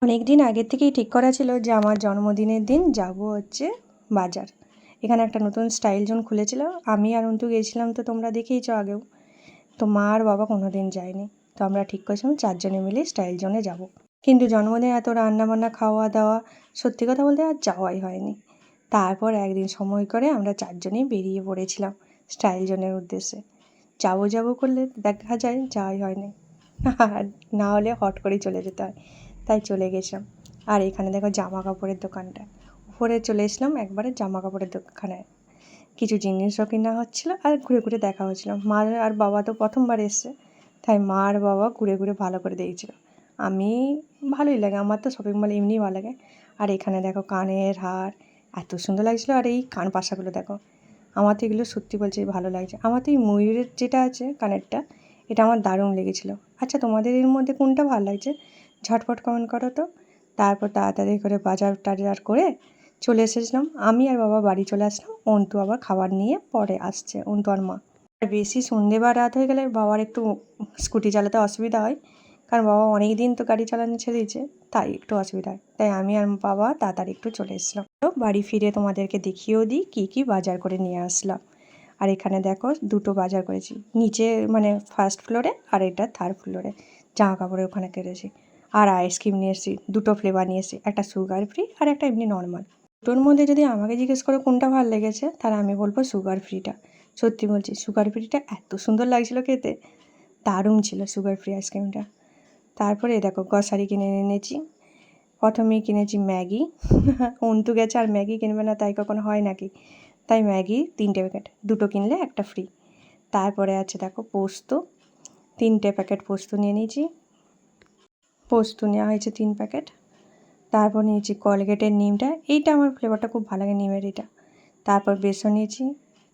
অনেক দিন আগের থেকেই ঠিক করা ছিল যে আমার জন্মদিনের দিন যাব হচ্ছে বাজার। এখানে একটা নতুন স্টাইল জোন খুলেছিল, আমি আর অন্তু গিয়েছিলাম, তো তোমরা দেখেইছো আগেও। তো মা আর বাবা কোনো দিন যায়নি, তো আমরা ঠিক করেছিলাম 4 জনে মিলে স্টাইল জোনে যাব। কিন্তু জন্মদিনে এত রান্নাবান্না খাওয়া দাওয়া, সত্যি কথা বলতে আর যাওয়াই হয়নি। তারপর একদিন সময় করে আমরা 4 জনেই বেরিয়ে পড়েছিলাম স্টাইল জোনের উদ্দেশ্যে। যাবো যাবো করলে দেখা যায় যাওয়াই হয়নি, আর না হলে হট করেই চলে যেতে হয়, তাই চলে গেছিলাম। আর এখানে দেখো জামা কাপড়ের দোকানটা, উপরে চলে এসলাম একবারে জামা কাপড়ের দোকানে। কিছু জিনিসও কেনা হচ্ছিলো আর ঘুরে ঘুরে দেখা হচ্ছিলো। মা আর বাবা তো প্রথমবার এসছে, তাই মা আর বাবা ঘুরে ঘুরে ভালো করে দেখছিল। আমি ভালোই লাগে, আমার তো শপিং মল এমনিই ভালো লাগে। আর এখানে দেখো কানের হার এত সুন্দর লাগছিলো, আর এই কান পাশাগুলো দেখো, আমার তো এগুলো সত্যি বলছি ভালো লাগছে। আমার তো এই ময়ূরের যেটা আছে কানেরটা, এটা আমার দারুণ লেগেছিলো। আচ্ছা, তোমাদের এর মধ্যে কোনটা ভালো লাগছে ঝটপট কমেন্ট করো তো। তারপর তাড়াতাড়ি করে বাজার টাজার করে চলে এসেছিলাম। আমি আর বাবা বাড়ি চলে আসলাম, অন্তু আবার খাবার নিয়ে পরে আসছে, অন্তু আর মা। আর বেশি সন্ধে বা রাত হয়ে গেলে বাবার একটু স্কুটি চালাতে অসুবিধা হয়, কারণ বাবা অনেক দিন তো গাড়ি চালানো ছেড়ে দিয়েছে, তাই একটু অসুবিধা হয়। তাই আমি আর বাবা তাড়াতাড়ি একটু চলে এসলাম। তো বাড়ি ফিরে তোমাদেরকে দেখিয়েও দিই কী কী বাজার করে নিয়ে আসলাম। আর এখানে দেখো দুটো বাজার করেছি, নিচে মানে ফার্স্ট ফ্লোরে, আর এটা থার্ড ফ্লোরে জামা কাপড়ের ওখানে কেটেছি। আর আইসক্রিম নিয়ে এসেছি, দুটো ফ্লেভার নিয়ে এসেছি, একটা সুগার ফ্রি আর একটা এমনি নর্মাল। দুটোর মধ্যে যদি আমাকে জিজ্ঞেস করো কোনটা ভালো লেগেছে, তাহলে আমি বলবো সুগার ফ্রিটা। সত্যি বলছি, সুগার ফ্রিটা এত সুন্দর লাগছিলো খেতে, দারুণ ছিল সুগার ফ্রি আইসক্রিমটা। তারপরে দেখো গ্রসারি কিনে এনেছি। প্রথমেই কিনেছি ম্যাগি। অন্তু গেছে আর ম্যাগি কিনবে না তাই কখনো হয় নাকি, তাই ম্যাগি 3টে প্যাকেট, দুটো কিনলে একটা ফ্রি। তারপরে আছে দেখো পোস্ত, 3টে প্যাকেট পোস্ত নিয়ে নিয়েছি। পোস্ত নেওয়া হয়েছে 3 প্যাকেট। তারপর নিয়েছি কলগেটের নিমটা, এইটা আমার ফ্লেভারটা খুব ভালো লাগে নিমের এটা। তারপর বেসন নিয়েছি,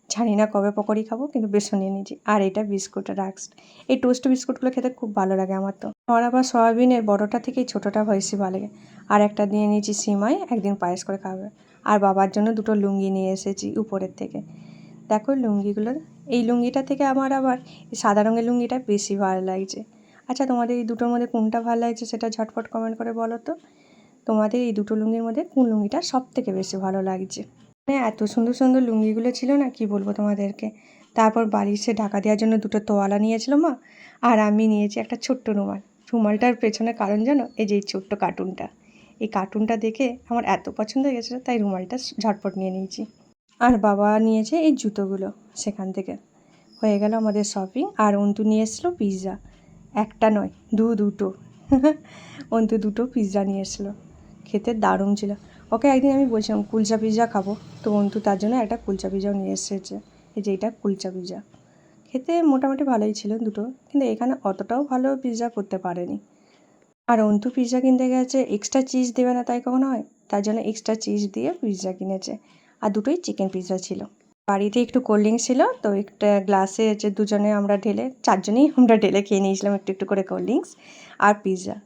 জানি না কবে পকোড়ি খাবো, কিন্তু বেসন নিয়ে নিয়েছি। আর এটা বিস্কুট রাস্ক, এই টোস্ট বিস্কুটগুলো খেতে খুব ভালো লাগে আমার। তো আমার আবার সয়াবিনের বড়োটা থেকে ছোটোটা বেশি ভালো লাগে। আর একটা নিয়ে নিয়েছি সিমাই, একদিন পায়েস করে খাবে। আর বাবার জন্য দুটো লুঙ্গি নিয়ে এসেছি উপরের থেকে। দেখো লুঙ্গিগুলো, এই লুঙ্গিটা থেকে আমার আবার এই সাদা রঙের লুঙ্গিটা বেশি ভালো লাগছে। আচ্ছা, তোমাদের এই দুটোর মধ্যে কোনটা ভালো লাগছে সেটা ঝটপট কমেন্ট করে বলো তো। তোমাদের এই দুটো লুঙ্গির মধ্যে কোন লুঙ্গিটা সব থেকে বেশি ভালো লাগছে? মানে এত সুন্দর সুন্দর লুঙ্গিগুলো ছিল না, কি বলবো তোমাদেরকে। তারপর বালিশে ঢাকা দেওয়ার জন্য দুটো তোয়ালা নিয়েছিল মা, আর আমি নিয়েছি একটা ছোট্ট রুমাল। রুমালটার পেছনে কারণ জানো, এই যে এই ছোট্ট কার্টুনটা, এই কার্টুনটা দেখে আমার এত পছন্দ হয়ে গেছিলো, তাই রুমালটা ঝটপট নিয়ে নিয়েছি। আর বাবা নিয়েছে এই জুতোগুলো সেখান থেকে। হয়ে গেল আমাদের শপিং। আর অন্তু নিয়ে এসেছিলো পিৎজা, একটা নয় দুটো। অন্তু দুটো পিৎজা নিয়ে এসেছিলো, খেতে দারুণ ছিল। ওকে একদিন আমি বলছিলাম কুলচা পিৎজা খাবো, তো অন্তু তার জন্য একটা কুলচা পিৎজাও নিয়ে এসেছে। এই যে এটা কুলচা পিৎজা, খেতে মোটামুটি ভালোই ছিল দুটো, কিন্তু এখানে অতটাও ভালো পিৎজা করতে পারেনি। আর অন্তু পিৎজা কিনতে গেছে, এক্সট্রা চিজ দেবে না তাই কখনো হয়, তার জন্য এক্সট্রা চিজ দিয়ে পিৎজা কিনেছে। আর দুটোই চিকেন পিৎজা ছিল। বাড়িতে একটু কোল্ড ড্রিঙ্কস ছিল, তো একটা গ্লাসে যে দুজনে আমরা ঢেলে, 4 জনেই আমরা ঢেলে খেয়ে নিয়েছিলাম একটু একটু করে কোল্ড ড্রিঙ্কস আর পিৎজা।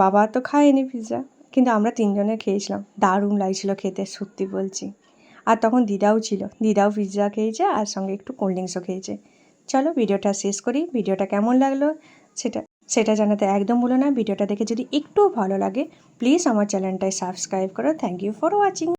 বাবা তো খায়নি পিৎজা, কিন্তু আমরা 3 জনে খেয়েছিলাম, দারুণ লাগছিলো খেতে সত্যি বলছি। আর তখন দিদাও ছিল, দিদাও পিৎজা খেয়েছে আর সঙ্গে একটু কোল্ড ড্রিঙ্কসও খেয়েছে। চলো ভিডিওটা শেষ করি। ভিডিওটা কেমন লাগলো সেটা সেটা জানাতে একদম ভুলো না। ভিডিওটা দেখে যদি একটুও ভালো লাগে, প্লিজ আমার চ্যানেলটায় সাবস্ক্রাইব করো। Thank you for watching.